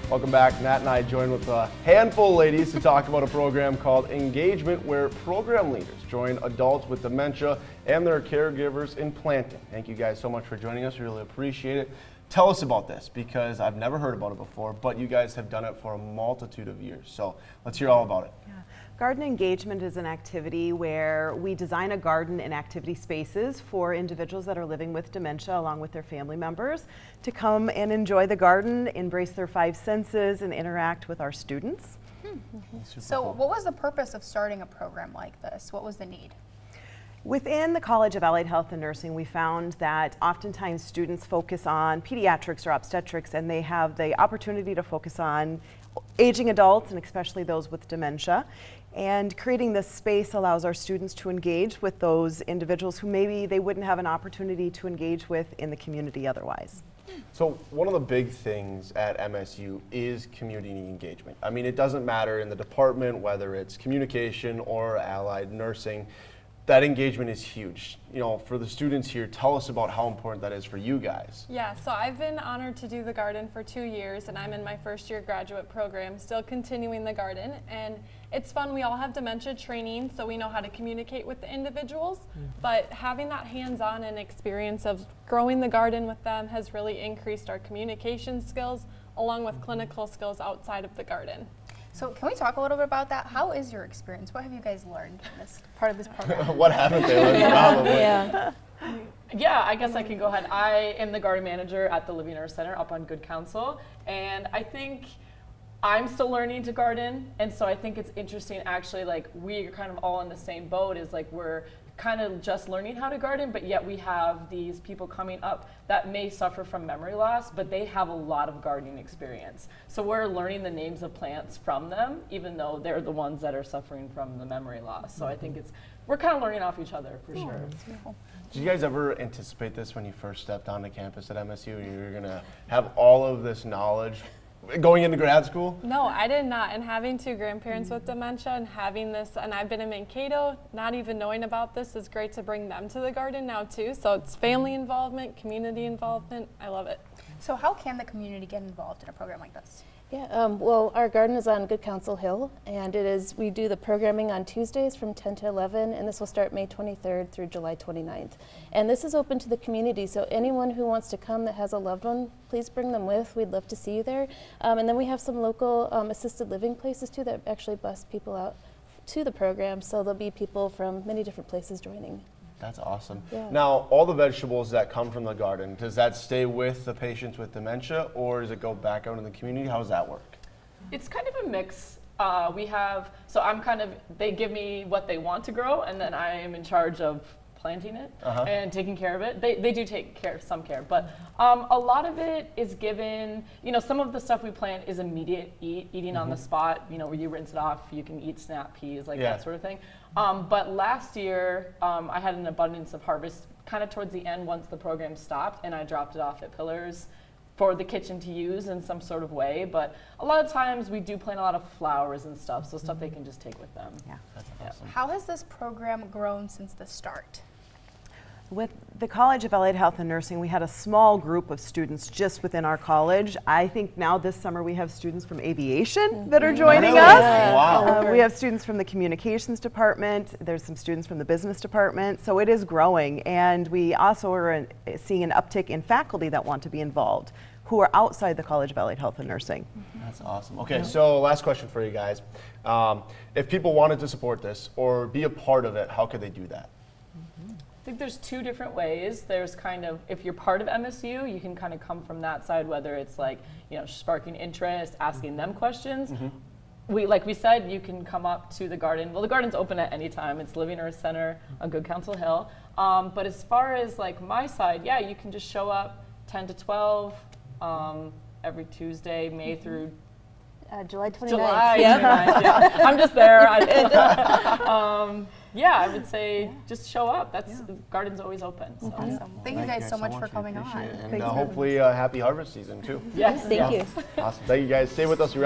Welcome back. Nat and I joined with a handful of ladies to talk about a program called Engagement, where program leaders join adults with dementia and their caregivers in planting. Thank you guys so much for joining us. We really appreciate it. Tell us about this, because I've never heard about it before, but you guys have done it for a multitude of years. So let's hear all about it. Yeah. Garden engagement is an activity where we design a garden and activity spaces for individuals that are living with dementia along with their family members to come and enjoy the garden, embrace their five senses, and interact with our students. So what was the purpose of starting a program like this? What was the need? Within the College of Allied Health and Nursing, we found that oftentimes students focus on pediatrics or obstetrics, and they have the opportunity to focus on aging adults and especially those with dementia. And creating this space allows our students to engage with those individuals who maybe they wouldn't have an opportunity to engage with in the community otherwise. So one of the big things at MSU is community engagement. I mean, it doesn't matter in the department, whether it's communication or allied nursing, that engagement is huge. You know, for the students here, tell us about how important that is for you guys. Yeah, so I've been honored to do the garden for 2 years, and I'm in my first year graduate program, still continuing the garden. And it's fun. We all have dementia training, so we know how to communicate with the individuals. But having that hands-on and experience of growing the garden with them has really increased our communication skills, along with clinical skills outside of the garden. So can we talk a little bit about that? How is your experience? What have you guys learned in this part of this program? What haven't they learned? Probably. Yeah, I guess I can go ahead. I am the garden manager at the Living Earth Center up on Good Counsel, and I think I'm still learning to garden, and so I think it's interesting actually, like we're kind of all in the same boat, is like we're kind of just learning how to garden, but yet we have these people coming up that may suffer from memory loss, but they have a lot of gardening experience. So we're learning the names of plants from them, even though they're the ones that are suffering from the memory loss. So I think we're kind of learning off each other for sure. Did you guys ever anticipate this when you first stepped onto campus at MSU? You were gonna have all of this knowledge going into grad school? No, I did not. And having two grandparents with dementia and having this, and I've been in Kato, not even knowing about this is great to bring them to the garden now too. So it's family involvement, community involvement. I love it. So how can the community get involved in a program like this? Yeah, well, our garden is on Good Counsel Hill, and we do the programming on Tuesdays from 10 to 11, and this will start May 23rd through July 29th. And this is open to the community, so anyone who wants to come that has a loved one, please bring them with. We'd love to see you there. And then we have some local assisted living places too that actually bus people out to the program, so there'll be people from many different places joining. That's awesome. Yeah. Now, all the vegetables that come from the garden, does that stay with the patients with dementia, or does it go back out in the community? How does that work? It's kind of a mix. They give me what they want to grow, and then I am in charge of planting it and taking care of it. They do take some care, but a lot of it is given, some of the stuff we plant is immediate eating on the spot, where you rinse it off, you can eat snap peas, that sort of thing. But last year, I had an abundance of harvest kind of towards the end once the program stopped, and I dropped it off at Pillars for the kitchen to use in some sort of way. But a lot of times we do plant a lot of flowers and stuff, so stuff they can just take with them. Yeah. That's awesome. How has this program grown since the start? With the College of Allied Health and Nursing, we had a small group of students just within our college. I think now this summer we have students from aviation that are joining Really? us. Wow. We have students from the communications department. There's some students from the business department. So it is growing. And we also are seeing an uptick in faculty that want to be involved, who are outside the College of Allied Health and Nursing. That's awesome. Okay, so last question for you guys. If people wanted to support this or be a part of it, how could they do that? I think there's two different ways. There's kind of, if you're part of MSU, you can kind of come from that side, whether it's sparking interest, asking them questions. Like we said, you can come up to the garden. Well, the garden's open at any time. It's Living Earth Center on Good Counsel Hill. But as far as my side, you can just show up 10 to 12 every Tuesday, May through July 29th. July 29th. Yeah, I'm just there. I would say just show up. The garden's always open. So. Awesome. Thank you guys so much for coming on. And hopefully a happy harvest season too. Yes. Thank you. Awesome. Thank you guys. Stay with us. We're